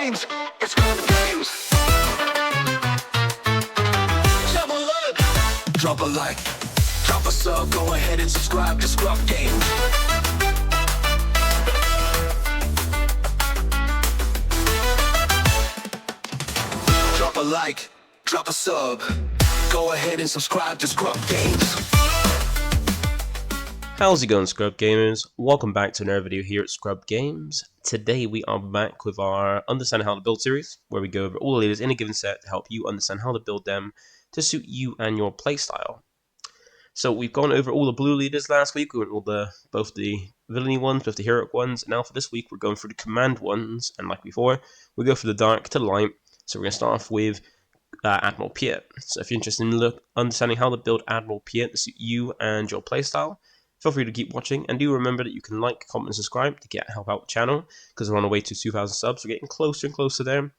games. It's ScrubGames. Double up. Drop a like, drop a sub, go ahead and subscribe to ScrubGames. Drop a like, drop a sub, go ahead and subscribe to ScrubGames. How's it going, Scrub Gamers? Welcome back to another video here at ScrubGames. Today we are back with our Understand How to Build series, where we go over all the leaders in a given set to help you understand how to build them to suit you and your playstyle. So we've gone over all the blue leaders last week. We went over both the Villainy ones, both the heroic ones, and now for this week we're going through the command ones, and like before, we go from the dark to the light. So we're going to start off with Admiral Piett. So if you're interested in understanding how to build Admiral Piett to suit you and your playstyle, feel free to keep watching, and do remember that you can like, comment, and subscribe to help out the channel, because we're on our way to 2,000 subs. We're getting closer and closer there.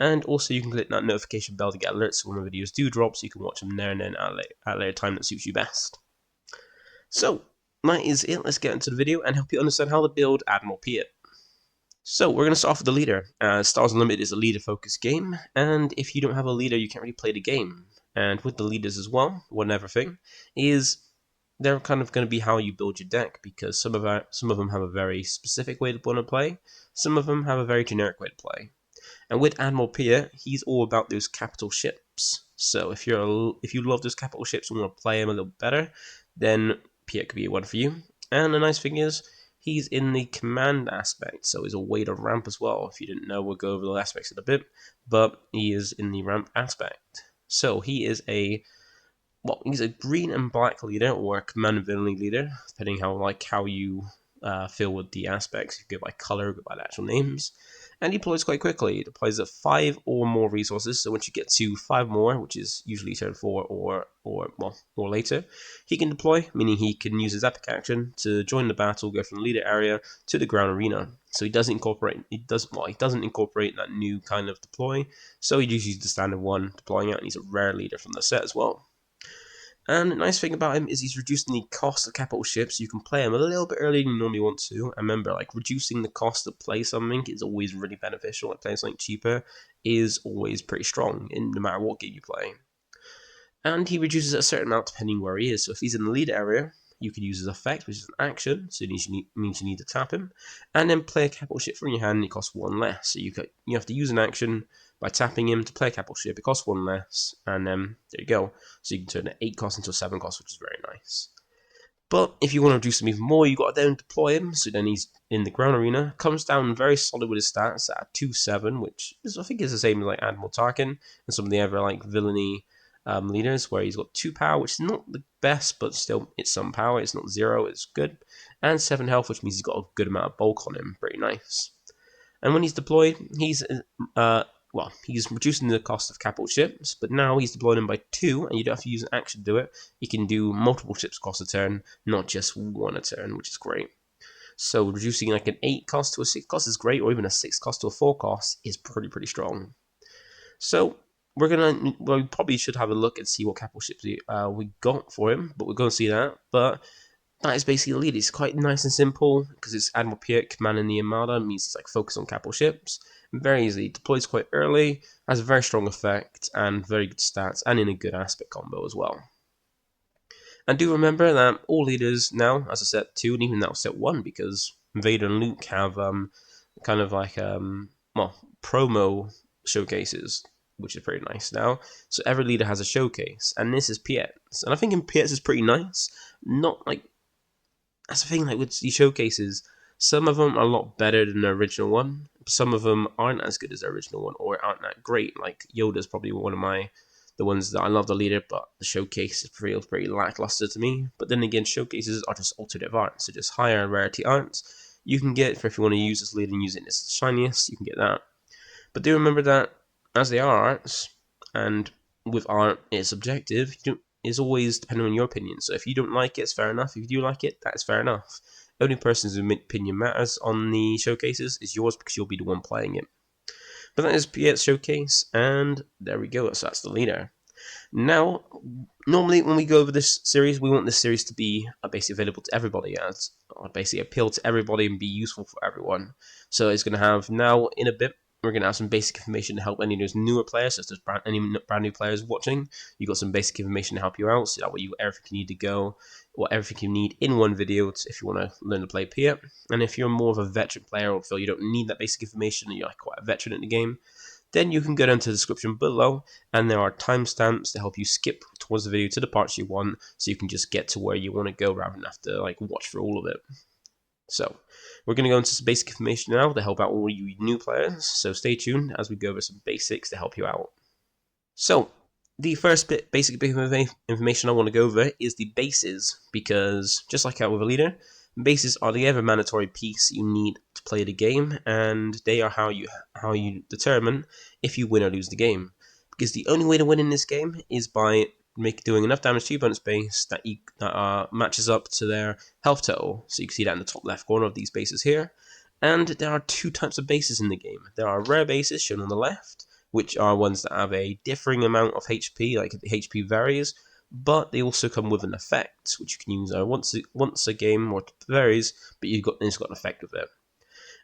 And also you can click that notification bell to get alerts when my videos do drop, so you can watch them there and then at a later time that suits you best. So that is it. Let's get into the video and help you understand how to build Admiral Piett. So we're going to start off with the leader. Stars Unlimited is a leader-focused game, and if you don't have a leader, you can't really play the game. And with the leaders as well, one other thing is they're kind of going to be how you build your deck, because some of them have a very specific way to want to play, some of them have a very generic way to play. And with Admiral Piett, he's all about those capital ships. So if you love those capital ships and want to play them a little better, then Piett could be one for you. And the nice thing is, he's in the command aspect, so he's a way to ramp as well. If you didn't know, we'll go over the aspects in a bit, but he is in the ramp aspect. So he is he's a green and black leader, or a command and villainy leader, depending how you feel with the aspects. You go by color, go by the actual names. And he deploys quite quickly. He deploys at 5 or more resources, so once you get to 5 more, which is usually turn 4 or later, he can deploy, meaning he can use his epic action to join the battle, go from the leader area to the ground arena. So he doesn't incorporate that new kind of deploy, so he just uses the standard one deploying out, and he's a rare leader from the set as well. And the nice thing about him is he's reducing the cost of capital ships. You can play him a little bit earlier than you normally want to. And remember, reducing the cost to play something is always really beneficial. Playing something cheaper is always pretty strong, no matter what game you play. And he reduces a certain amount depending where he is. So if he's in the lead area, you could use his effect, which is an action, so it means you need to tap him, and then play a capital ship from your hand, and it costs 1 less. So you have to use an action by tapping him to play a capital ship. It costs 1 less, and there you go. So you can turn an 8 cost into a 7 cost, which is very nice. But if you want to reduce him even more, you've got to then deploy him, so then he's in the ground arena. Comes down very solid with his stats at 2-7, which I think is the same as Admiral Tarkin and some of the other Villainy leaders, where he's got 2 power, which is not the best, but still it's some power. It's not 0, it's good. And 7 health, which means he's got a good amount of bulk on him. Pretty nice. And when he's deployed, he's reducing the cost of capital ships, but now he's deploying them by 2, and you don't have to use an action to do it. You can do multiple ships across a turn, not just 1 a turn, which is great. So reducing an 8 cost to a 6 cost is great, or even a 6 cost to a 4 cost is pretty strong. So we probably should have a look and see what capital ships we got for him, but we're going to see that. But that is basically the lead. It's quite nice and simple, because it's Admiral Piett commanding the Armada. It means he's focused on capital ships. Very easy, deploys quite early, has a very strong effect, and very good stats, and in a good aspect combo as well. And do remember that all leaders now, as a set 2, and even now set 1, because Vader and Luke have promo showcases, which is pretty nice now. So every leader has a showcase, and this is Piett's. And I think in Piett's is pretty nice. That's the thing, with these showcases, some of them are a lot better than the original one. Some of them aren't as good as the original one, or aren't that great. Yoda's probably one of the ones that I love the leader, but the showcase feels pretty lackluster to me. But then again, showcases are just alternative art, so just higher rarity art you can get for if you want to use this leader and use it in its shiniest, you can get that. But do remember that, as they are arts, and with art it's subjective, it's always depending on your opinion. So if you don't like it, it's fair enough. If you do like it, that's fair enough. Only person's opinion matters on the showcases is yours, because you'll be the one playing it. But that is Piett's showcase, and there we go. So that's the leader. Now, normally when we go over this series, we want this series to be basically available to everybody, basically appeal to everybody and be useful for everyone. So it's going to have now in a bit we're going to have some basic information to help any of those newer players, so if there's any brand new players watching, you've got some basic information to help you out, so that way you got everything you need to go, or everything you need in one video if you want to learn to play Piett. And if you're more of a veteran player or feel you don't need that basic information and you're like quite a veteran in the game, then you can go down to the description below, and there are timestamps to help you skip towards the video to the parts you want, so you can just get to where you want to go rather than have to like watch for all of it. So, we're going to go into some basic information now to help out all you new players, so stay tuned as we go over some basics to help you out. So, the first basic bit of information I want to go over is the bases, because just like out with a leader, bases are the ever mandatory piece you need to play the game, and they are how you determine if you win or lose the game. Because the only way to win in this game is by doing enough damage to your opponent's base that matches up to their health total. So you can see that in the top left corner of these bases here. And there are two types of bases in the game. There are rare bases shown on the left, which are ones that have a differing amount of HP, like the HP varies, but they also come with an effect, which you can use once a game, or it varies, but it's got an effect with it.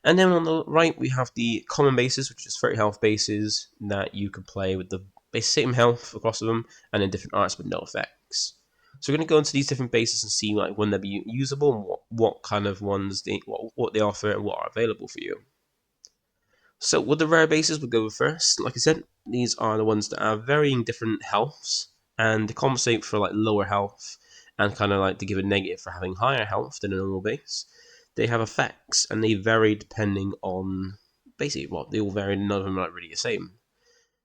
And then on the right, we have the common bases, which is 30 health bases that you can play with the same health across them, and in different arts but no effects. So we're going to go into these different bases and see like when they'll be usable and what kind of ones what they offer and what are available for you. So with the rare bases, we'll go first. Like I said, these are the ones that have varying different healths, and to compensate for like lower health and kind of like to give a negative for having higher health than a normal base. They have effects, and they vary depending on basically what they all vary. None of them are really the same.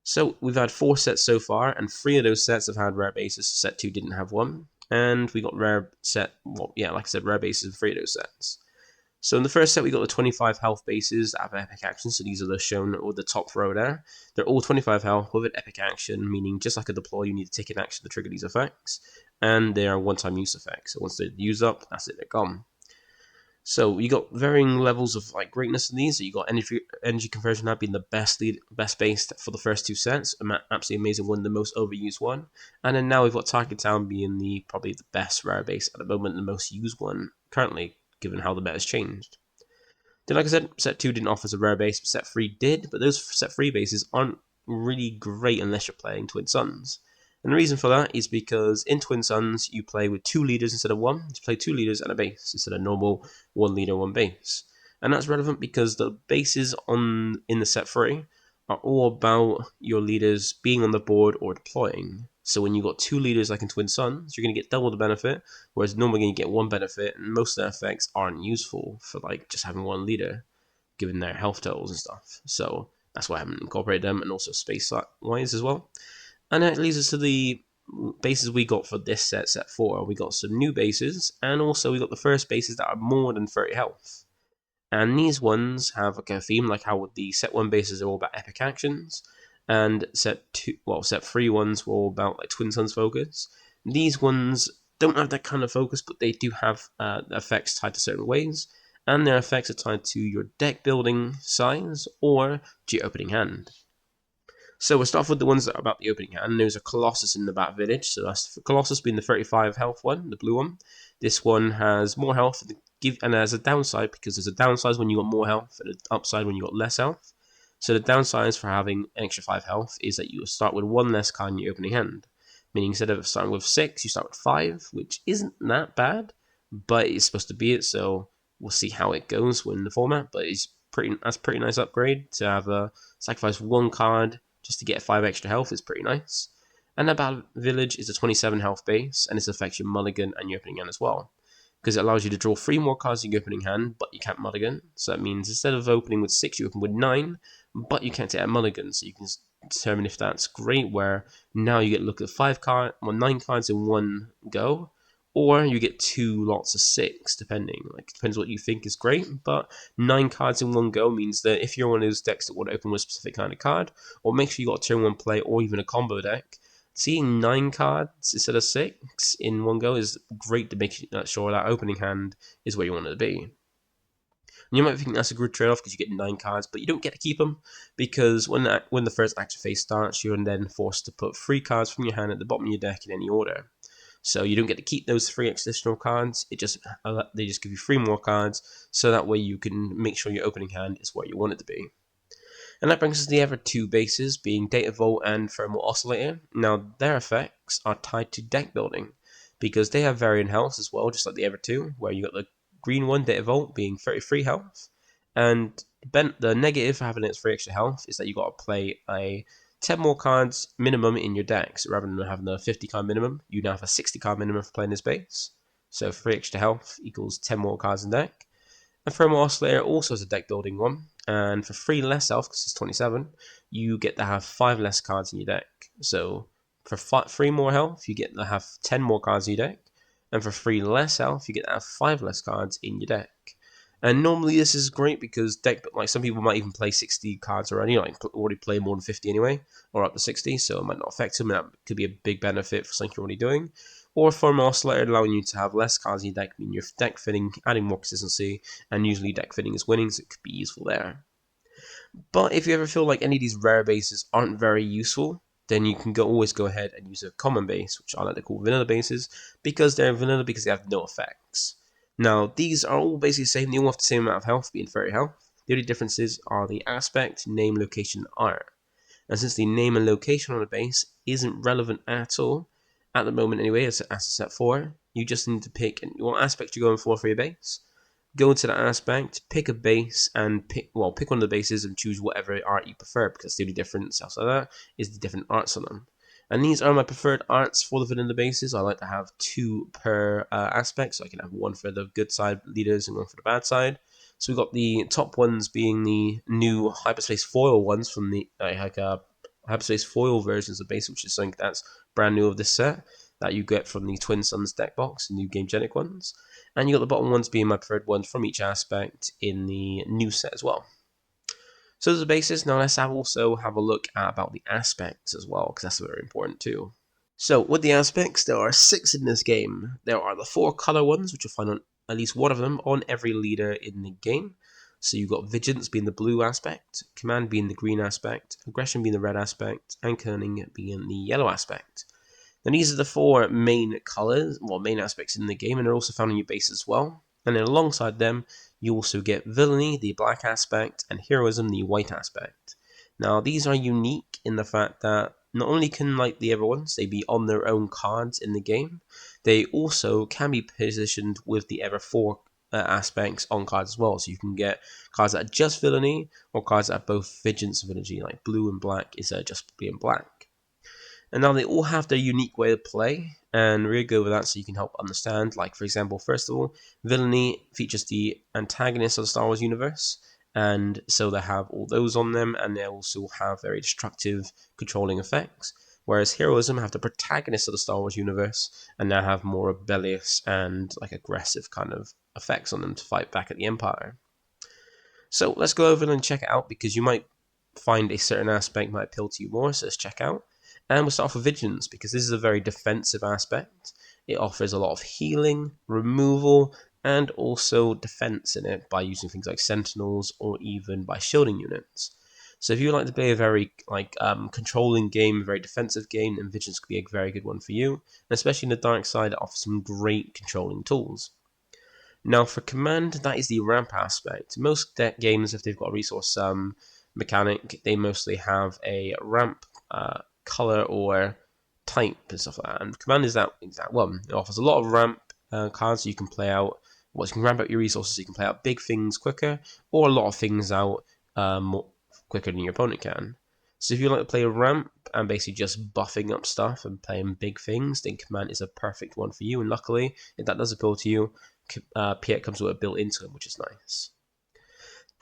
So we've had 4 sets so far, and 3 of those sets have had rare bases. Set 2 didn't have one, and we got rare bases in 3 of those sets. So in the first set, we got the 25 health bases that have epic action. So these are the shown with the top row there. They're all 25 health with an epic action, meaning just like a deploy, you need to take an action to trigger these effects, and they are one-time use effects. So once they're used up, that's it, they're gone. So you got varying levels of like greatness in these. So you got energy conversion that being the best base for the first 2 sets, absolutely amazing one, the most overused one. And then now we've got Target Town being probably the best rare base at the moment, the most used one currently, given how the meta has changed. Then, like I said, set 2 didn't offer as a rare base, but set 3 did. But those set 3 bases aren't really great unless you're playing Twin Suns. And the reason for that is because in Twin Suns, you play with 2 leaders instead of 1. You play 2 leaders and a base instead of normal 1 leader, 1 base. And that's relevant because the bases in the set 3 are all about your leaders being on the board or deploying. So when you've got 2 leaders like in Twin Suns, you're going to get double the benefit, whereas normally you get 1 benefit, and most of their effects aren't useful for like just having 1 leader, given their health totals and stuff. So that's why I haven't incorporated them, and also space-wise as well. And that leads us to the bases we got for this set 4. We got some new bases, and also we got the first bases that are more than 30 health. And these ones have like a theme, like how the set 1 bases are all about epic actions, and set 3 ones were all about like Twin Suns focus. These ones don't have that kind of focus, but they do have effects tied to certain ways, and their effects are tied to your deck building size or to your opening hand. So we'll start off with the ones that are about the opening hand. There's a Colossus in the Bat Village. So that's Colossus being the 35 health one, the blue one. This one has more health, and there's a downside because there's a downside when you got more health and an upside when you got less health. So the downside for having an extra 5 health is that you start with 1 less card in your opening hand. Meaning instead of starting with 6, you start with 5, which isn't that bad, but it's supposed to be it. So we'll see how it goes in the format. But that's a pretty nice upgrade to have sacrifice 1 card just to get 5 extra health is pretty nice. And that Battle Village is a 27 health base, and this affects your mulligan and your opening hand as well. Because it allows you to draw 3 more cards in your opening hand, but you can't mulligan. So that means instead of opening with 6, you open with 9, but you can't take a mulligan. So you can determine if that's great, where now you get to look at 9 cards in one go, or you get 2 lots of 6, depending. Like, depends what you think is great, but 9 cards in one go means that if you're one of those decks that want to open with a specific kind of card, or make sure you got a turn 1 play, or even a combo deck, seeing 9 cards instead of 6 in one go is great to make sure that opening hand is where you want it to be. And you might think that's a good trade-off because you get 9 cards, but you don't get to keep them, because when the first action phase starts, you're then forced to put 3 cards from your hand at the bottom of your deck in any order. So you don't get to keep those 3 additional cards. They just give you 3 more cards, so that way you can make sure your opening hand is where you want it to be. And that brings us to the other two bases, being Data Vault and Thermal Oscillator. Now, their effects are tied to deck building, because they have varying health as well, just like the other two, where you got the green one, Data Vault, being 33 health, and the negative for having its 3 extra health is that you got to play a 10 more cards minimum in your deck. So rather than having a 50 card minimum, you now have a 60 card minimum for playing this base. So 3 extra health equals 10 more cards in deck. And Thermal Oscillator also has a deck building one, and for 3 less health, because it's 27, you get to have 5 less cards in your deck. So for 3 more health, you get to have 10 more cards in your deck, and for 3 less health, you get to have 5 less cards in your deck. And normally this is great because some people might even play 60 cards already, like already play more than 50 anyway, or up to 60, so it might not affect them, and that could be a big benefit for something you're already doing. Or Thermal Oscillator allowing you to have less cards in your deck, meaning your deck fitting, adding more consistency, and usually deck fitting is winning, so it could be useful there. But if you ever feel like any of these rare bases aren't very useful, then you can always go ahead and use a common base, which I like to call vanilla bases, because they're vanilla because they have no effects. Now, these are all basically the same, they all have the same amount of health, being 30 health. The only differences are the aspect, name, location, and art. And since the name and location on the base isn't relevant at all, at the moment anyway, as a set 4, you just need to pick what aspect you're going for your base. Go to that aspect, pick a base, and pick one of the bases and choose whatever art you prefer, because the only difference outside of that is the different arts on them. And these are my preferred arts for the vanilla bases. I like to have 2 per aspect, so I can have 1 for the good side leaders and 1 for the bad side. So we've got the top ones being the new hyperspace foil ones from the hyperspace foil versions of base, which is something that's brand new of this set that you get from the Twin Suns deck box, the new Gamegenic ones. And you got the bottom ones being my preferred ones from each aspect in the new set as well. So those are the bases. Now let's also have a look at about the aspects as well, because that's very important too. So with the aspects, there are 6 in this game. There are the 4 color ones, which you'll find on at least one of them on every leader in the game. So you've got Vigilance being the blue aspect, Command being the green aspect, Aggression being the red aspect, and Cunning being the yellow aspect. Now these are the 4 main colors, main aspects in the game, and they're also found in your base as well. And then alongside them, you also get Villainy, the black aspect, and Heroism, the white aspect. Now these are unique in the fact that not only can, like the other ones, they be on their own cards in the game, they also can be positioned with the other 4 aspects on cards as well. So you can get cards that are just Villainy, or cards that are both Vigilance and Villainy, like blue and black instead of just being black. And now they all have their unique way to play, and we're going to go over that so you can help understand. Like, for example, first of all, Villainy features the antagonist of the Star Wars universe, and so they have all those on them, and they also have very destructive, controlling effects. Whereas Heroism have the protagonist of the Star Wars universe, and now have more rebellious and like aggressive kind of effects on them to fight back at the Empire. So let's go over and check it out, because you might find a certain aspect might appeal to you more, so let's check out. And we'll start off with Vigilance, because this is a very defensive aspect. It offers a lot of healing, removal, and also defense in it by using things like Sentinels or even by shielding units. So if you like to play a very controlling game, a very defensive game, then Vigilance could be a very good one for you. And especially in the dark side, it offers some great controlling tools. Now for Command, that is the ramp aspect. Most deck games, if they've got a resource mechanic, they mostly have a ramp color or type and stuff like that. And Command is that exact one. It offers a lot of ramp cards so you can play out. You can ramp up your resources so you can play out big things quicker, or a lot of things out more quicker than your opponent can. So if you like to play a ramp and basically just buffing up stuff and playing big things, then Command is a perfect one for you. And luckily, if that does appeal to you, Piett comes with it built into him, which is nice.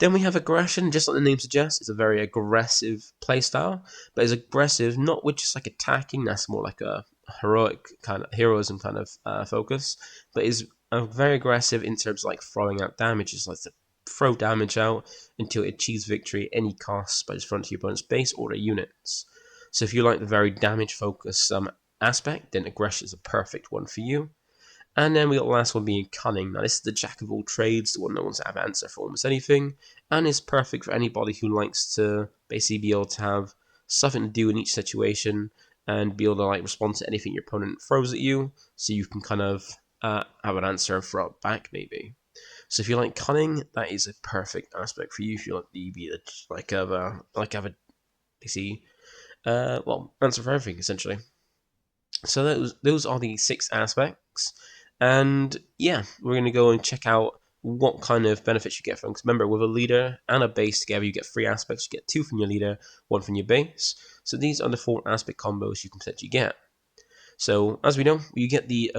Then we have Aggression, just like the name suggests, it's a very aggressive playstyle, but it's aggressive not with just like attacking, that's more like a heroic kind of heroism kind of focus, but is very aggressive in terms of like throwing out damage. It's like to throw damage out until it achieves victory at any cost by just front to your opponent's base or their units. So if you like the very damage focused aspect, then Aggression is a perfect one for you. And then we got the last one being Cunning. Now this is the jack of all trades, the one that wants to have answer for almost anything, and is perfect for anybody who likes to basically be able to have something to do in each situation and be able to like respond to anything your opponent throws at you, so you can kind of have an answer and throw it back maybe. So if you like Cunning, that is a perfect aspect for you. If you like the DC, well, answer for everything essentially. So those are the 6 aspects, and yeah, we're gonna go and check out what kind of benefits you get from. Because remember, with a leader and a base together, you get 3 aspects. You get 2 from your leader, 1 from your base. So these are the 4 aspect combos you can potentially get. So as we know, you get the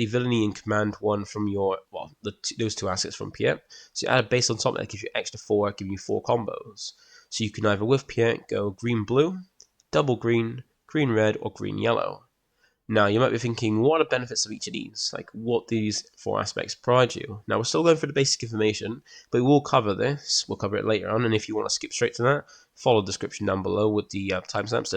Villainy and Command 1 from your those 2 assets from Piett. So you add a base on top that gives you extra 4, giving you 4 combos. So you can either with Piett go green blue, double green, green red, or green yellow. Now, you might be thinking, what are the benefits of each of these? Like, what these 4 aspects provide you? Now, we're still going for the basic information, but we'll cover this. We'll cover it later on, and if you want to skip straight to that, follow the description down below with the timestamps.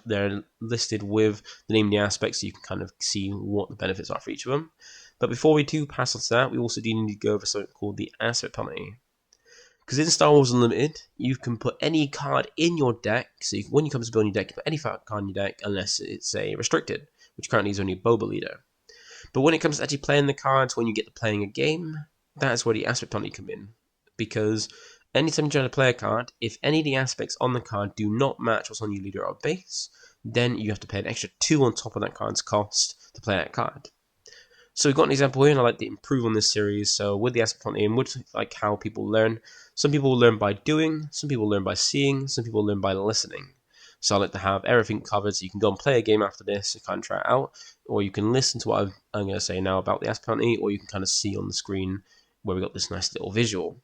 They're listed with the name of the aspects, so you can kind of see what the benefits are for each of them. But before we do pass on to that, we also do need to go over something called the aspect penalty. Because in Star Wars Unlimited, you can put any card in your deck. So when you come to building your deck, you put any card in your deck unless it's a restricted, which currently is only a Boba leader. But when it comes to actually playing the cards, when you get to playing a game, that's where the aspect penalty come in. Because anytime you try to play a card, if any of the aspects on the card do not match what's on your leader or base, then you have to pay an extra 2 on top of that card's cost to play that card. So we've got an example here, and I like to improve on this series. So with the aspect penalty, and with like how people learn, some people learn by doing, some people learn by seeing, some people learn by listening. So I like to have everything covered, so you can go and play a game after this and kind of try it out, or you can listen to what I'm going to say now about the aspect penalty, or you can kind of see on the screen where we got this nice little visual.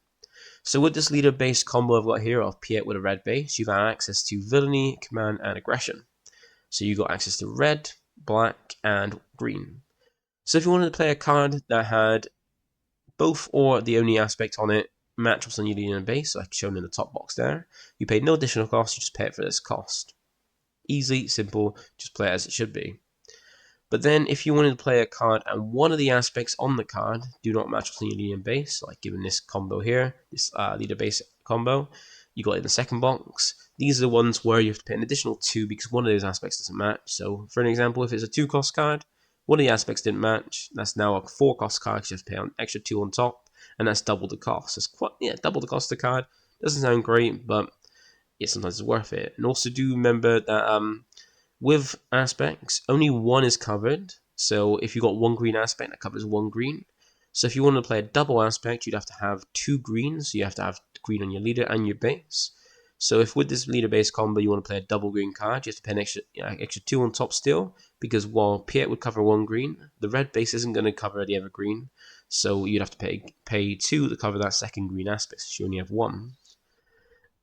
So with this leader-based combo I've got here of Piett with a red base, you've had access to Villainy, Command, and Aggression. So you got access to red, black, and green. So if you wanted to play a card that had both or the only aspect on it match what's on your leader and base, like shown in the top box there, you pay no additional cost, you just pay it for this cost. Easy, simple, just play it as it should be. But then if you wanted to play a card and one of the aspects on the card do not match what's on your leader and base, like given this combo here, this leader base combo, you got it in the second box. These are the ones where you have to pay an additional 2 because one of those aspects doesn't match. So for an example, if it's a 2-cost card, one of the aspects didn't match, that's now a 4-cost card because you have to pay an extra 2 on top, and that's double the cost. It's quite, double the cost of the card. Doesn't sound great, but yeah, sometimes it's worth it. And also do remember that with aspects, only one is covered. So if you got 1 green aspect, that covers 1 green. So if you want to play a double aspect, you'd have to have 2 greens. So you have to have green on your leader and your base. So if with this leader-based combo you want to play a double green card, you have to pay an extra 2 on top still, because while Piett would cover 1 green, the red base isn't going to cover the other green, so you'd have to pay 2 to cover that second green aspect, so you only have 1.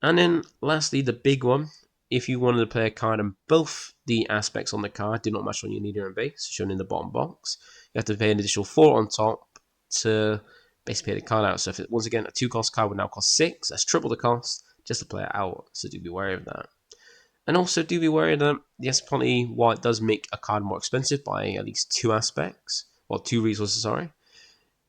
And then lastly, the big one, if you wanted to play a card and both the aspects on the card do not match on your leader and base, shown in the bottom box, you have to pay an additional 4 on top to basically pay the card out. So if it, once again, a 2-cost card would now cost 6, that's triple the cost, just to play it out, so do be wary of that. And also do be wary that the aspect penalty, while it does make a card more expensive by at least 2 aspects, well 2 resources, sorry,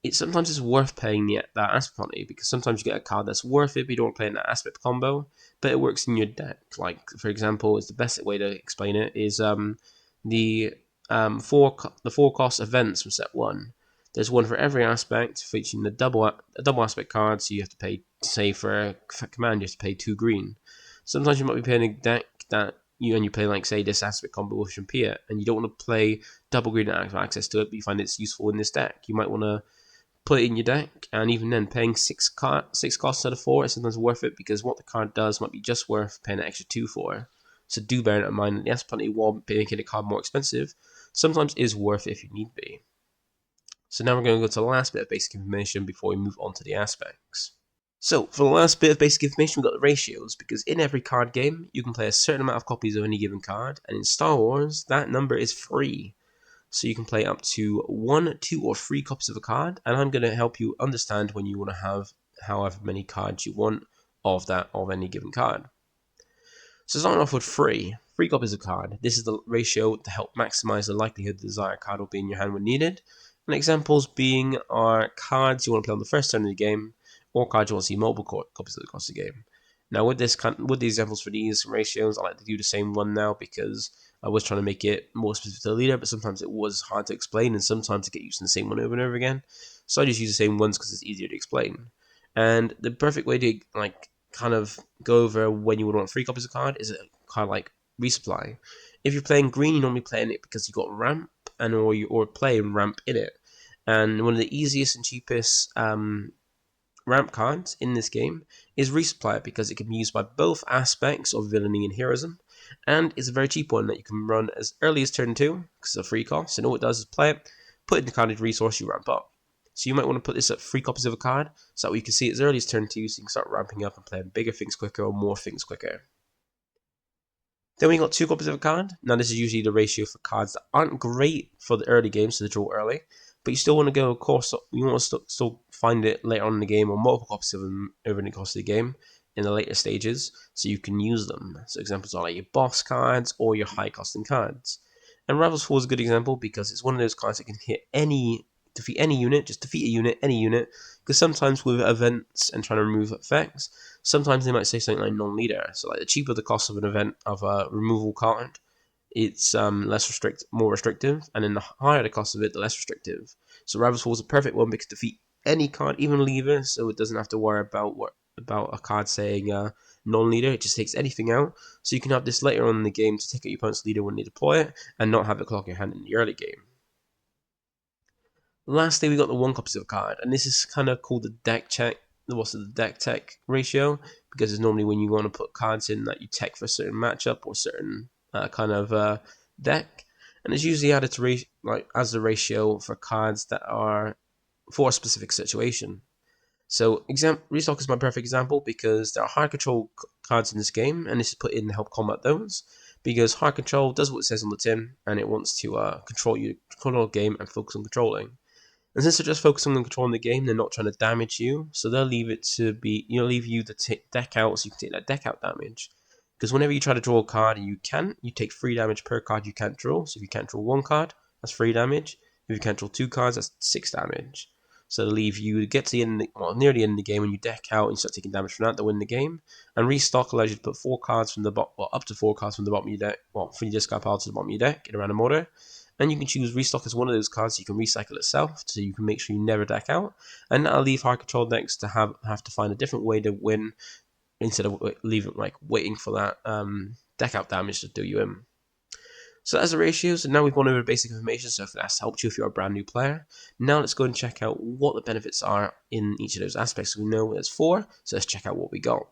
it sometimes is worth paying that aspect penalty, because sometimes you get a card that's worth it but you don't want to play in that aspect combo, but it works in your deck. Like for example, it's the best way to explain it is the 4 cost events from set 1. There's one for every aspect, featuring a double aspect card, so you have to pay, say for command, you have to pay 2 green. Sometimes you might be playing a deck that you play like, say, this aspect combo with Piett, and you don't want to play double green and have access to it, but you find it's useful in this deck. You might want to put it in your deck, and even then, paying 6 costs instead of 4 is sometimes worth it, because what the card does might be just worth paying an extra 2 for. So do bear that in mind that the aspect penalty, while making a card more expensive, sometimes is worth it if you need be. So now we're going to go to the last bit of basic information before we move on to the aspects. So for the last bit of basic information, we've got the ratios, because in every card game, you can play a certain amount of copies of any given card, and in Star Wars, that number is 3. So you can play up to 1, 2, or 3 copies of a card, and I'm going to help you understand when you want to have however many cards you want of any given card. So starting off with 3 copies of card. This is the ratio to help maximize the likelihood the desired card will be in your hand when needed. And examples being are cards you want to play on the first turn of the game, or cards you want to see multiple copies of across the game. Now with the examples for these ratios, I like to do the same one now, because I was trying to make it more specific to the leader, but sometimes it was hard to explain, and sometimes to get used to the same one over and over again. So I just use the same ones because it's easier to explain. And the perfect way to kind of go over when you would want 3 copies of card is kind of like resupply. If you're playing green, you're normally playing it because you got ramp or playing ramp in it. And one of the easiest and cheapest ramp cards in this game is resupply because it can be used by both aspects of villainy and heroism, and it's a very cheap one that you can run as early as turn 2 because it's a free cost, and all it does is play it, put it in the card as resource, you ramp up. So you might want to put this at 3 copies of a card so that you can see it as early as turn 2 so you can start ramping up and playing bigger things quicker or more things quicker. Then we got 2 copies of a card. Now this is usually the ratio for cards that aren't great for the early game, so they draw early, but you still want to go, of course, you want to still find it later on in the game or multiple copies of them over the course of the game in the later stages so you can use them. So examples are like your boss cards or your high costing cards. And Ravel's Fall is a good example because it's one of those cards that can defeat any unit, just defeat a unit, any unit, because sometimes with events and trying to remove effects, sometimes they might say something like non-leader. So like the cheaper the cost of an event of a removal card, it's more restrictive, and then the higher the cost of it, the less restrictive. So Ravel's Fall is a perfect one because defeat any card, even leader, so it doesn't have to worry about a card saying non-leader. It just takes anything out, so you can have this later on in the game to take out your opponent's leader when they deploy it, and not have it clock your hand in the early game. Lastly, we got the 1 copies of a card, and this is kind of called the deck check. What's the deck tech ratio? Because it's normally when you want to put cards in that you tech for a certain matchup or certain kind of deck, and it's usually added to as the ratio for cards that are for a specific situation. So restock is my perfect example because there are hard control cards in this game, and this is put in to help combat those. Because hard control does what it says on the tin, and it wants to control the game and focus on controlling. And since they're just focusing on controlling the game, they're not trying to damage you, so they'll leave you to deck out so you can take that deck out damage. Because whenever you try to draw a card and you take 3 damage per card you can't draw. So if you can't draw 1 card, that's 3 damage. If you can't draw 2 cards, that's 6 damage. So they'll leave you to get to the end, near the end of the game when you deck out and you start taking damage from that to win the game. And restock allows you to put 4 cards from the bottom, up to 4 cards from the bottom of your deck, from your discard pile to the bottom of your deck in a random order. And you can choose restock as one of those cards, so you can recycle itself, so you can make sure you never deck out. And that'll leave hard control decks to have to find a different way to win instead of waiting for that deck out damage to do you in. So that's the ratios, and now we've gone over basic information, so if that's helped you if you're a brand new player. Now let's go and check out what the benefits are in each of those aspects. So we know there's 4, so let's check out what we got.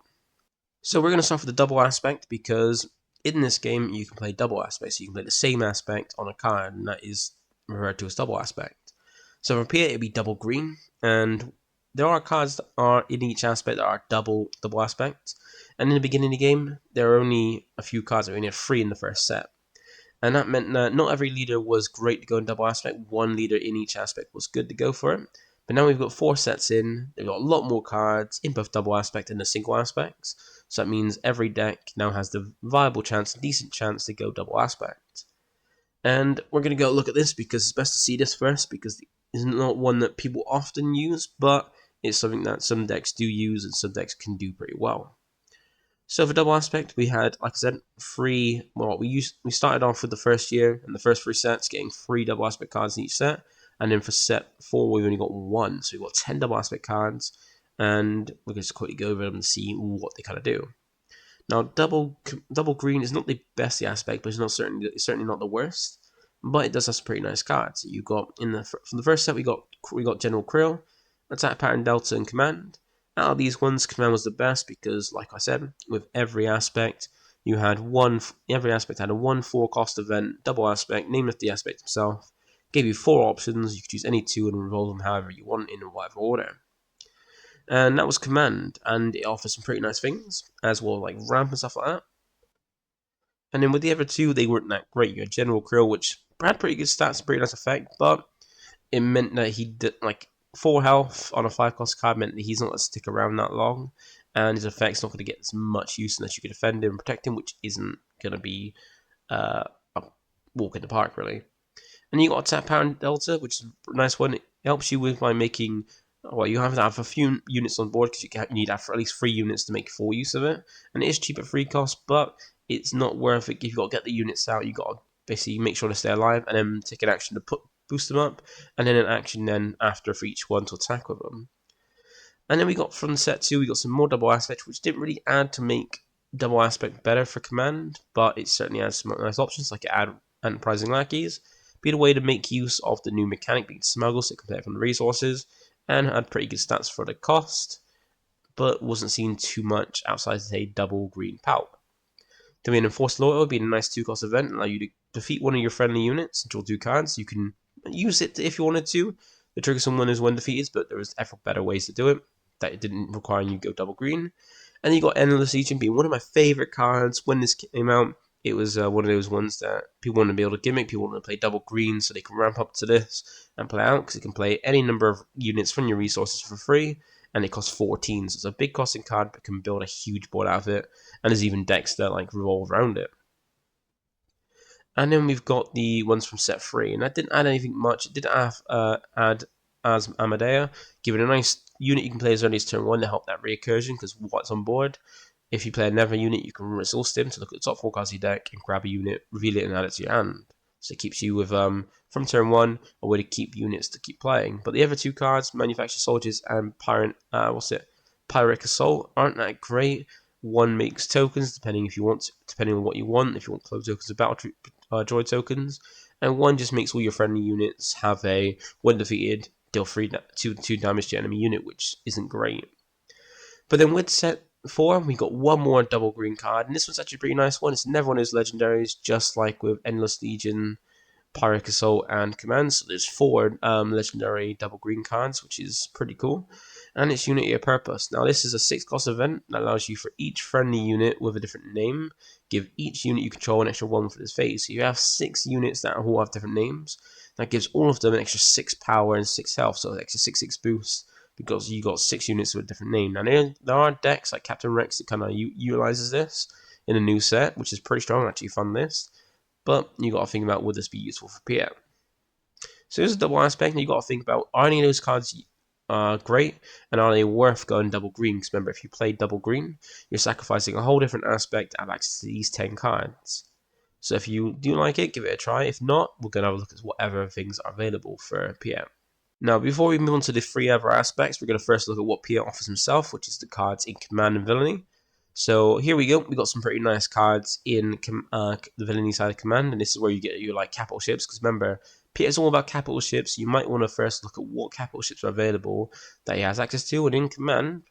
So we're going to start with the double aspect, because in this game you can play double aspects. So you can play the same aspect on a card, and that is referred to as double aspect. So for Piett, it'd be double green, and there are cards that are in each aspect that are double aspects. And in the beginning of the game, there are only a few cards that we only have 3 in the first set. And that meant that not every leader was great to go in double aspect. 1 leader in each aspect was good to go for it. But now we've got 4 sets in. They've got a lot more cards in both double aspect and the single aspects. So that means every deck now has the viable chance, decent chance to go double aspect. And we're going to go look at this because it's best to see this first, because it's not one that people often use, but it's something that some decks do use and some decks can do pretty well. So for double aspect, we had, like I said, 3. Well, we started off with the first year and the first 3 sets getting 3 double aspect cards in each set, and then for set 4 we've only got 1, so we've got 10 double aspect cards, and we're going to just quickly go over them and see what they kind of do. Now, double green is not the best aspect, but it's certainly not the worst. But it does have some pretty nice cards. You got from the first set we got General Krill, Attack Pattern Delta, and Command. Out of these ones, Command was the best because, like I said, with every aspect, every aspect had a 1 4-cost event, double aspect, named after the aspect himself, gave you 4 options. You could choose any 2 and revolve them however you want in whatever order. And that was Command, and it offers some pretty nice things, as well, like ramp and stuff like that. And then with the other 2, they weren't that great. You had General Krill, which had pretty good stats, pretty nice effect, but it meant that he did 4 health on a 5-cost card meant that he's not going to stick around that long, and his effect's not going to get as much use unless you can defend him and protect him, which isn't going to be a walk in the park, really. And you got Attack Pattern Delta, which is a nice one. It helps you with by making, you have to have a few units on board because you need to have at least 3 units to make full use of it. And it is cheap at 3 cost, but it's not worth it. If you've got to get the units out, you've got to basically make sure to stay alive and then take an action to boost them up, and then an action then after for each one to attack with them. And then we got from set 2, we got some more double aspect, which didn't really add to make double aspect better for command, but it certainly adds some nice options, like it add enterprising lackeys, be a way to make use of the new mechanic being smuggled, so it can play from the resources, and had pretty good stats for the cost, but wasn't seen too much outside, say, double green power. Then we had Enforced Loyalty, being a nice 2-cost event, allow you to defeat one of your friendly units, draw 2 cards. You can use it if you wanted to trigger someone as when defeated, but there was better ways to do it that it didn't require you to go double green. And then you got Endless Legion being one of my favorite cards when this came out. It was one of those ones that people want to be able to gimmick, people want to play double green so they can ramp up to this and play out, because it can play any number of units from your resources for free, and it costs 14, so it's a big costing card, but can build a huge board out of it, and there's even decks that like revolve around it. And then we've got the ones from set 3, and that didn't add anything much. It did add as Amadea, giving a nice unit you can play as early as turn 1 to help that recursion, because what's on board. If you play a Never unit, you can resource him to look at the top 4 cards of your deck and grab a unit, reveal it, and add it to your hand. So it keeps you with, from turn 1, a way to keep units to keep playing. But the other 2 cards, Manufactured Soldiers and Pyrrhic Assault, aren't that great. One makes tokens, depending on what you want. If you want clone tokens or battle droid tokens, and one just makes all your friendly units have a when defeated deal 2 damage to enemy unit, which isn't great. But then with set 4, we got one more double green card, and this one's actually a pretty nice one. It's never one of those legendaries, just like with Endless Legion, Pyrrhic Assault, and Command. So there's 4 legendary double green cards, which is pretty cool. And it's Unity of Purpose. Now this is a 6-cost event that allows you for each friendly unit with a different name, give each unit you control an extra 1 for this phase. So you have 6 units that all have different names. That gives all of them an extra 6 power and 6 health, so an extra 6/6 boost, because you got 6 units with a different name. Now there are decks like Captain Rex that kind of utilizes this in a new set, which is pretty strong, actually fun list. But you got to think about, would this be useful for Piett? So there's a double aspect, and you got to think about, are any of those cards great, and are they worth going double green? Because remember, if you play double green, you're sacrificing a whole different aspect to have access to these 10 cards. So if you do like it, give it a try. If not, we're going to have a look at whatever things are available for Piett. Now, before we move on to the 3 other aspects, we're going to first look at what Piett offers himself, which is the cards in Command and Villainy. So here we go. We got some pretty nice cards in the Villainy side of Command, and this is where you get your like capital ships. Because remember, Piett is all about capital ships. You might want to first look at what capital ships are available that he has access to, and in Command,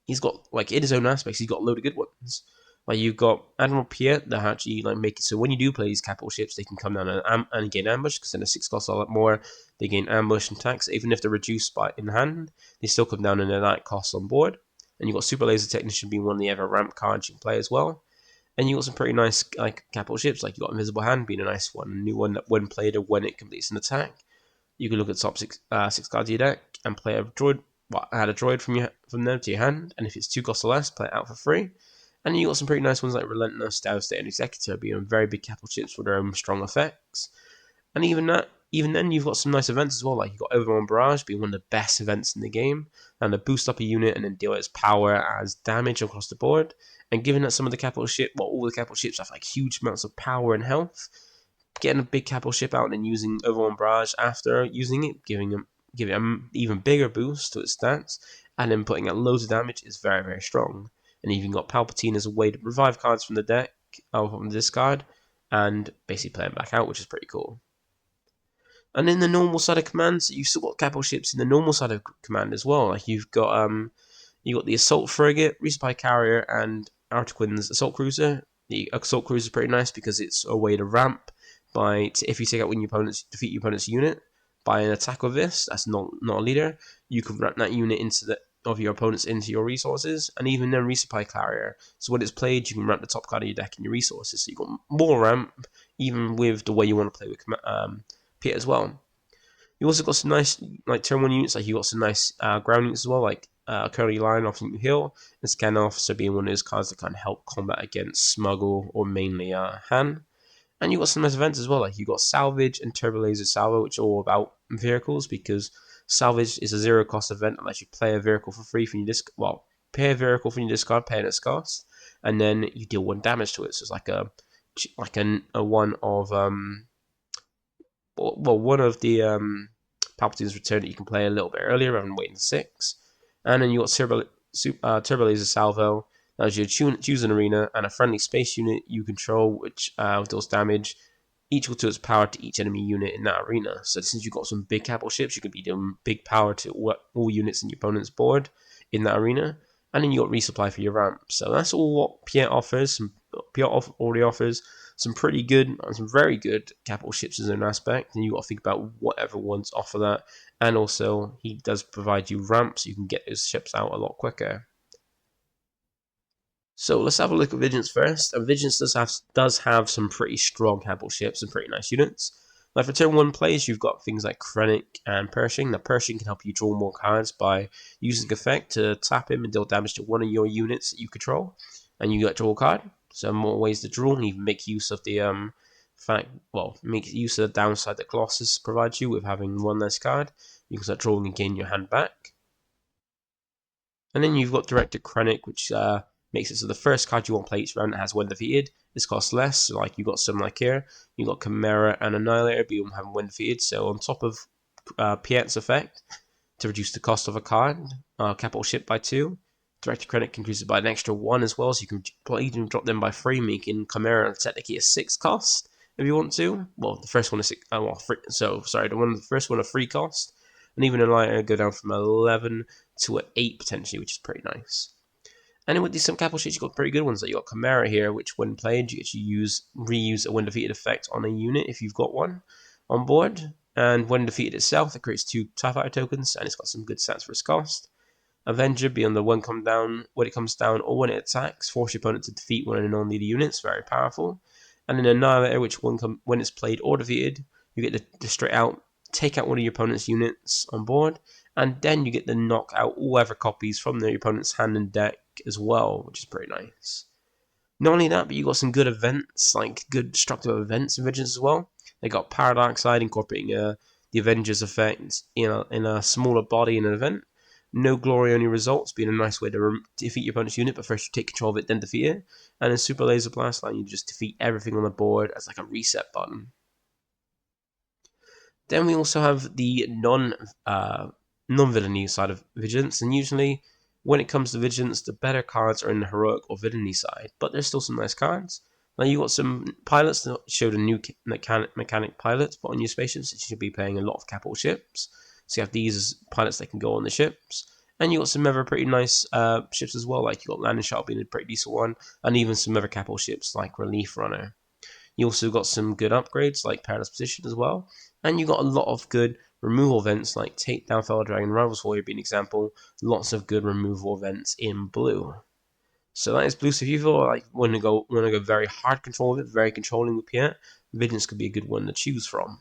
he's got like in his own aspects, he's got a load of good ones. Like you've got Admiral Piett that actually like make it so when you do play these capital ships, they can come down and gain ambush, because then the 6 costs a lot more. They gain ambush and tax, even if they're reduced by in hand, they still come down in their light costs on board. And you've got Super Laser Technician being one of the ever ramp cards you can play as well. And you got some pretty nice like capital ships, like you got Invisible Hand being a nice one, a new one that when played or when it completes an attack, you can look at the top 6 cards of your deck and play a droid. Add a droid from them to your hand, and if it's 2 costs or less, play it out for free. And you got some pretty nice ones like Relentless, Devastate, and Executor being very big capital ships with their own strong effects. And even then, you've got some nice events as well. Like you've got Overwhelm Barrage being one of the best events in the game, and to boost up a unit and then deal its power as damage across the board. And given that some of the capital ship, all the capital ships have like huge amounts of power and health, getting a big capital ship out and then using Overwhelm Barrage after using it, giving it an even bigger boost to its stats, and then putting out loads of damage is very, very strong. And you've even got Palpatine as a way to revive cards from the deck, from the discard, and basically play them back out, which is pretty cool. And in the normal side of commands, you've still got capital ships in the normal side of command as well. Like you've got the Assault Frigate, Resupply Carrier, and Artequin's Assault Cruiser. The Assault Cruiser is pretty nice because it's a way to ramp if you take out defeat your opponent's unit by an attack with this. That's not a leader. You can ramp that unit of your opponents into your resources, and even then Resupply Carrier. So when it's played, you can ramp the top card of your deck in your resources. So you've got more ramp, even with the way you want to play with Piett as well. You also got some nice like turn 1 units, like you got some nice ground units as well, like Curly Line off you heal, and Scan Officer being one of those cards that can help combat against Smuggle or mainly Han. And you got some nice events as well, like you got Salvage and Turbo Laser Salvo, which are all about vehicles, because Salvage is a 0-cost event that lets you play a vehicle for free from your pay a vehicle from your discard, paying its cost, and then you deal 1 damage to it. So it's like a one of well, one of the Palpatine's return that you can play a little bit earlier rather than waiting 6. And then you got Turbo Laser Salvo. That was your choose an arena and a friendly space unit you control, which deals damage equal to its power to each enemy unit in that arena. So since you've got some big capital ships, you could be doing big power to all units in your opponent's board in that arena. And then you got resupply for your ramp. So that's all what Piett offers. Piett already offers some pretty good, some very good capital ships as an aspect. And you got to think about whatever ones offer that. And also, he does provide you ramps, so you can get those ships out a lot quicker. So let's have a look at Vigilance first. And Vigilance does have some pretty strong capital ships and pretty nice units. Now for turn 1 plays, you've got things like Cunning and Pershing. Now Pershing can help you draw more cards by using effect to tap him and deal damage to one of your units that you control. And you get draw a card. So more ways to draw, and you make use of the make use of the downside that Colossus provides you with having one less card. You can start drawing and gain your hand back. And then you've got Director Krennic, which makes it so the first card you want to play each round that has when defeated, this costs less. So like you got some like here, you got Chimera and Annihilator, but you don't have when defeated. So on top of Piett's effect to reduce the cost of a card, capital ship by 2. Director Krennic can increase it by an extra 1 as well, so you can even drop them by 3, making Chimera technically a 6 cost if you want to. Well, the first one is 6. The first one a 3 cost, and even Annihilator go down from 11 to an 8 potentially, which is pretty nice. And then with these some capital ships, you've got pretty good ones. Like you got Chimera here, which when played, you actually reuse a when defeated effect on a unit if you've got one on board. And when defeated itself, it creates 2 TIE Fighter tokens, and it's got some good stats for its cost. Avenger, beyond the when it comes down, or when it attacks, force your opponent to defeat one of the non-leader units. Very powerful. And then Annihilator, which when it's played or defeated, you get to straight out take out one of your opponent's units on board, and then you get to knock out whoever copies from your opponent's hand and deck as well, which is pretty nice. Not only that, but you got some good events, like good destructive events in Vigilance as well. They got Paradox Side incorporating the Avengers effect in a smaller body in an event. No glory only results being a nice way to defeat your opponent's unit, but first you take control of it, then defeat it. And in Super Laser Blast Line, you just defeat everything on the board as like a reset button. Then we also have the non-villainy side of Vigilance, and usually when it comes to Vigilance, the better cards are in the heroic or villainy side, but there's still some nice cards. Now you got some pilots that showed a new mechanic pilot put on your spaceships, that you should be playing a lot of capital ships. So you have these as pilots that can go on the ships. And you got some other pretty nice ships as well, like you got Landing Shuttle being a pretty decent one, and even some other capital ships like Relief Runner. You also got some good upgrades like Paradise Position as well, and you got a lot of good removal events like Take Down Fellow Dragon Rivals Warrior being an example. Lots of good removal events in blue. So that is blue. So if you feel like want to go very hard control of it, very controlling with Piett, Vigilance could be a good one to choose from.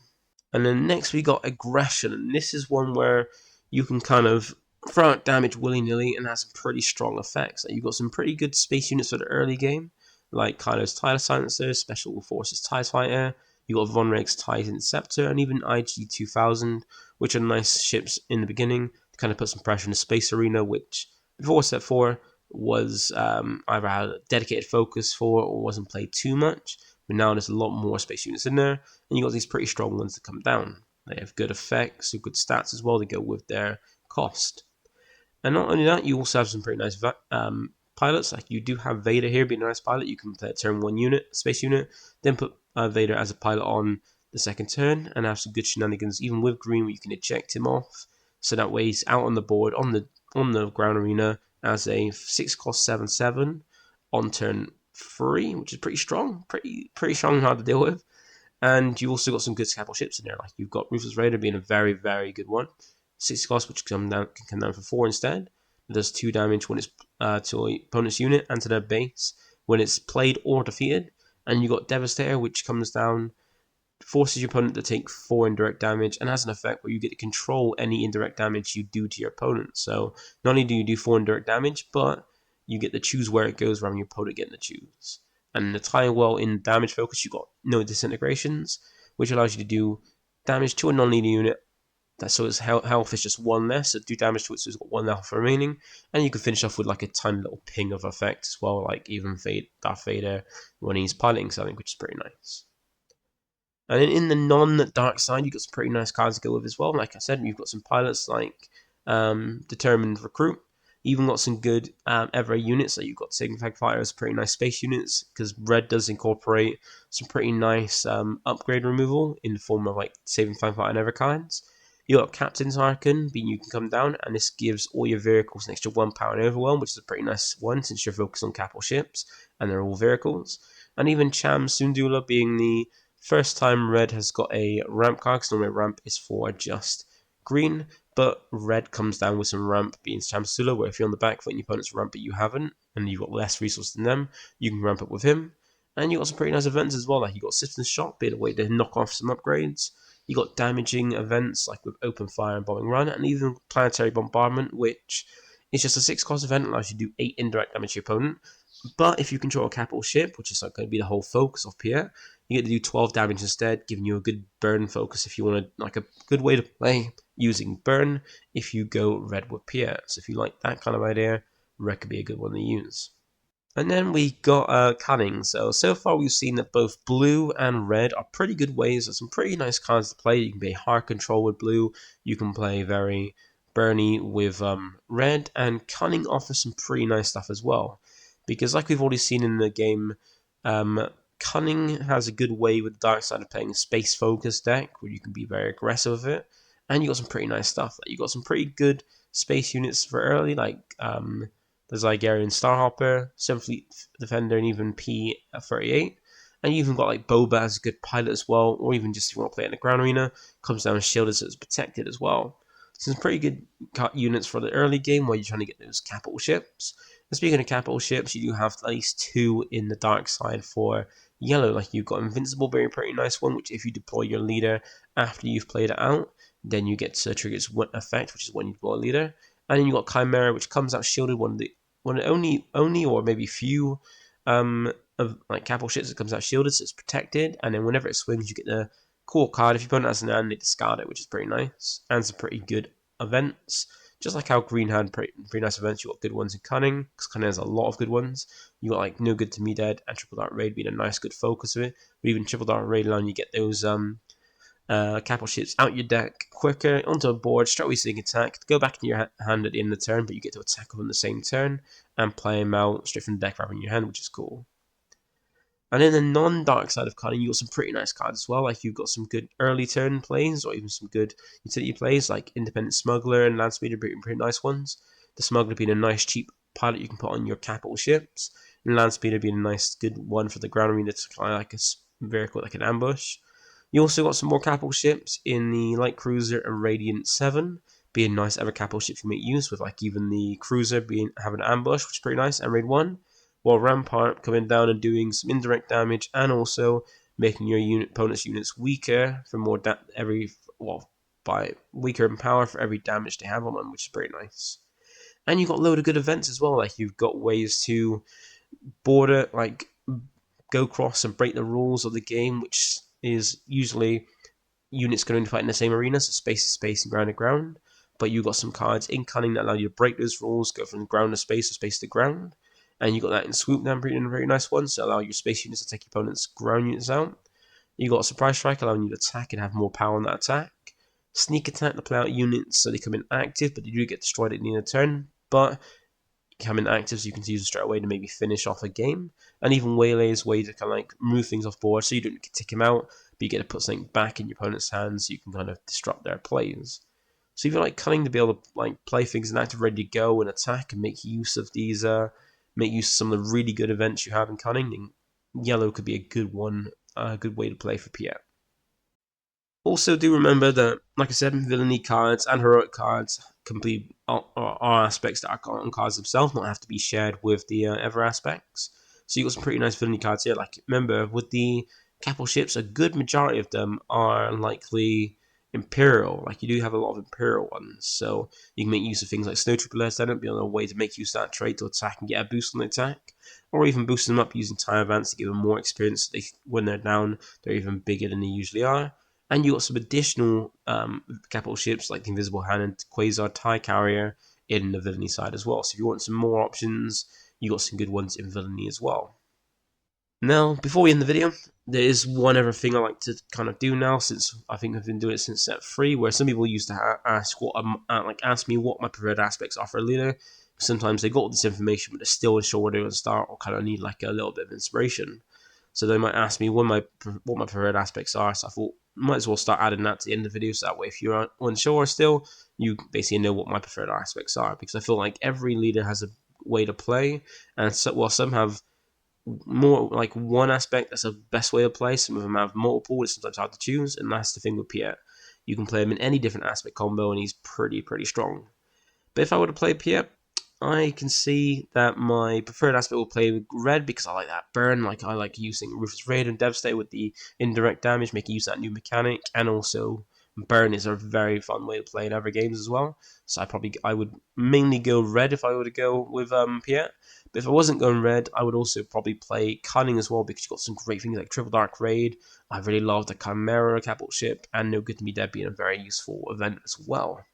And then next we got Aggression, and this is one where you can kind of throw out damage willy-nilly and has some pretty strong effects. Like you've got some pretty good space units for the early game, like Kylo's TIE Silencer, Special Forces TIE Fighter. You got Von Reg's TIE Interceptor, and even IG-2000, which are nice ships in the beginning to kind of put some pressure in the space arena, which before Set 4 was either had a dedicated focus for or wasn't played too much. But now there's a lot more space units in there, and you got these pretty strong ones that come down. They have good effects, good stats as well to go with their cost. And not only that, you also have some pretty nice pilots. Like you do have Vader here being a nice pilot. You can play a turn 1 unit, space unit, then put Vader as a pilot on the second turn, and have some good shenanigans, even with green, where you can eject him off. So that way he's out on the board on the ground arena as a 6 cost 7/7 on turn 3, which is pretty strong, pretty strong and hard to deal with. And you also got some good capital ships in there. Like you've got Ruthless Raider being a very, very good one. 6 cost, which can come down for 4 instead. It does 2 damage when it's to an opponent's unit and to their base when it's played or defeated. And you got Devastator, which comes down, forces your opponent to take 4 indirect damage, and has an effect where you get to control any indirect damage you do to your opponent. So not only do you do 4 indirect damage, but you get to choose where it goes rather than your opponent getting to choose. And to tie well in damage focus, you got no disintegrations, which allows you to do damage to a non-leader unit. So its health is just 1 less, so do damage to it, so it's got 1 health remaining. And you can finish off with like a tiny little ping of effect as well, like even Darth Vader when he's piloting something, which is pretty nice. And then in the non-dark side, you've got some pretty nice cards to go with as well. Like I said, you've got some pilots like Determined Recruit. You even got some good Ever units. Like you've got Saving Flag Fighters, pretty nice space units, because Red does incorporate some pretty nice upgrade removal in the form of like Saving Flag Fighter and Ever cards. You got Captain's Archon, being you can come down, and this gives all your vehicles an extra 1 power in Overwhelm, which is a pretty nice one since you're focused on capital ships and they're all vehicles. And even Cham Sundula being the first time Red has got a ramp card, because normally ramp is for just green, but Red comes down with some ramp being Cham Sundula, where if you're on the back foot and your opponent's ramp but you haven't, and you've got less resources than them, you can ramp up with him. And you got some pretty nice events as well, like you got Citizen Shock, being a way to knock off some upgrades. You got damaging events like with Open Fire and Bombing Run, and even Planetary Bombardment, which is just a 6-cost event, allows you to do 8 indirect damage to your opponent. But if you control a capital ship, which is like going to be the whole focus of Piett, you get to do 12 damage instead, giving you a good burn focus if you want like a good way to play using burn if you go red with Piett. So if you like that kind of idea, red could be a good one to use. And then we got Cunning. So far we've seen that both blue and red are pretty good ways. There's some pretty nice cards to play. You can play hard control with blue. You can play very burny with red. And Cunning offers some pretty nice stuff as well. Because like we've already seen in the game, Cunning has a good way with the dark side of playing a space focused deck where you can be very aggressive with it. And you got some pretty nice stuff. You got some pretty good space units for early, like the Zygerian Starhopper, 7th Fleet Defender, and even P-38. And you even got like Boba as a good pilot as well, or even just if you want to play it in the ground arena, comes down shielded so it's protected as well. So some pretty good units for the early game where you're trying to get those capital ships. And speaking of capital ships, you do have at least 2 in the dark side for yellow. Like you've got Invincible, very pretty nice one, which if you deploy your leader after you've played it out, then you get to trigger its effect, which is when you deploy a leader. And then you got Chimera, which comes out shielded, one of the only or maybe few of like capital ships that comes out shielded, so it's protected. And then whenever it swings, you get the cool card. If your opponent has an hand, they discard it, which is pretty nice. And some pretty good events. Just like how Green had pretty nice events, you got good ones in Cunning, because Cunning has a lot of good ones. You got like No Good to Me Dead and Triple Dark Raid being a nice good focus of it. But even Triple Dark Raid alone, you get those capital ships out your deck quicker, onto a board, straight away so you can attack, go back in your hand at the end of the turn, but you get to attack them on the same turn, and play them out straight from the deck rather than your hand, which is cool. And in the non-dark side of Cunning, you've got some pretty nice cards as well, like you've got some good early turn plays, or even some good utility plays, like Independent Smuggler and Landspeeder being pretty nice ones. The Smuggler being a nice cheap pilot you can put on your capital ships, and Landspeeder being a nice good one for the ground arena to kind of like a vehicle like an ambush. You also got some more capital ships in the Light Cruiser and Radiant 7, being nice ever capital ships you make use with, like even the Cruiser having an ambush, which is pretty nice, and Raid 1, while Rampart coming down and doing some indirect damage, and also making your opponent's units weaker for more by weaker in power for every damage they have on them, which is pretty nice. And you've got a load of good events as well, like you've got ways to border, like go cross and break the rules of the game, which is usually units going to fight in the same arena, so space to space and ground to ground. But you got some cards in Cunning that allow you to break those rules, go from ground to space or space to ground. And you got that in Swoop down, pretty very nice one, so allow your space units to take your opponent's ground units out. You got a Surprise Strike allowing you to attack and have more power on that attack. Sneak Attack to play out units so they come in active, but they do get destroyed at the end of the turn. But come in active, so you can use them straight away to maybe finish off a game. And even Waylay is a way to kind of like move things off board, so you don't take him out, but you get to put something back in your opponent's hands, so you can kind of disrupt their plays. So if you like Cunning to be able to like play things in active, ready to go and attack and make use of these, make use of some of the really good events you have in Cunning, then yellow could be a good one, a good way to play for Piett. Also, do remember that, like I said, villainy cards and heroic cards complete are aspects that are on cards themselves, not have to be shared with the ever aspects. So you got some pretty nice villainy cards here. Like remember, with the capital ships, a good majority of them are likely Imperial. Like you do have a lot of Imperial ones, so you can make use of things like Snow Trooper Lieutenant, be on a way to make use of that trait to attack and get a boost on the attack, or even boost them up using Time Advance to give them more experience. So when they're down, they're even bigger than they usually are. And you got some additional capital ships like the Invisible Hand and Quasar TIE Carrier in the Villainy side as well. So if you want some more options, you got some good ones in Villainy as well. Now, before we end the video, there is one other thing I like to kind of do now, since I think I've been doing it since set 3, where some people used to ask ask me what my preferred aspects are for a leader. Sometimes they got all this information, but they're still unsure where they're going to start, or kind of need like a little bit of inspiration. So they might ask me what my preferred aspects are. So I thought might as well start adding that to the end of the video, so that way if you're unsure still, you basically know what my preferred aspects are. Because I feel like every leader has a way to play, and so while some have more like one aspect that's the best way to play, some of them have multiple, it's sometimes hard to choose, and that's the thing with Piett. You can play him in any different aspect combo, and he's pretty strong. But if I were to play Piett, I can see that my preferred aspect will play with red, because I like that burn. Like, I like using Ruthless Raid and Devastate with the indirect damage, making use of that new mechanic, and also burn is a very fun way to play in other games as well. So I would mainly go red if I were to go with Piett. But if I wasn't going red, I would also probably play Cunning as well, because you've got some great things like Triple Dark Raid. I really love the Chimera catapult ship, and No Good to Be Dead being a very useful event as well.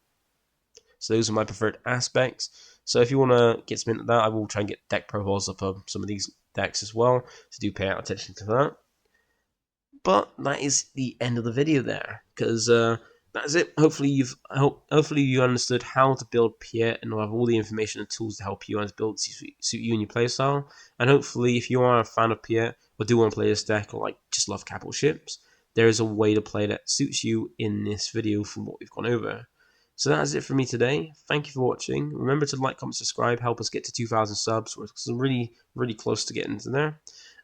So those are my preferred aspects. So if you want to get some into that, I will try and get deck profiles up of some of these decks as well, so do pay out attention to that. But that is the end of the video there, because that's it. Hopefully you understood how to build Piett, and will have all the information and tools to help you and build suit you and your playstyle. And hopefully, if you are a fan of Piett or do want to play this deck, or like just love capital ships, there is a way to play that suits you in this video from what we've gone over. So that is it for me today. Thank you for watching. Remember to like, comment, subscribe, help us get to 2,000 subs. We're really close to getting to there.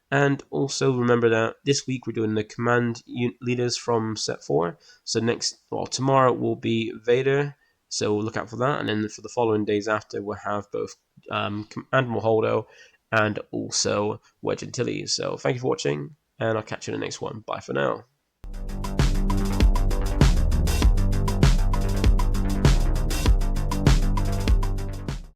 And also remember that this week we're doing the command leaders from set 4. So tomorrow will be Vader, so look out for that. And then for the following days after, we'll have both Admiral Holdo and also Wedge Antilles. So thank you for watching, and I'll catch you in the next one. Bye for now.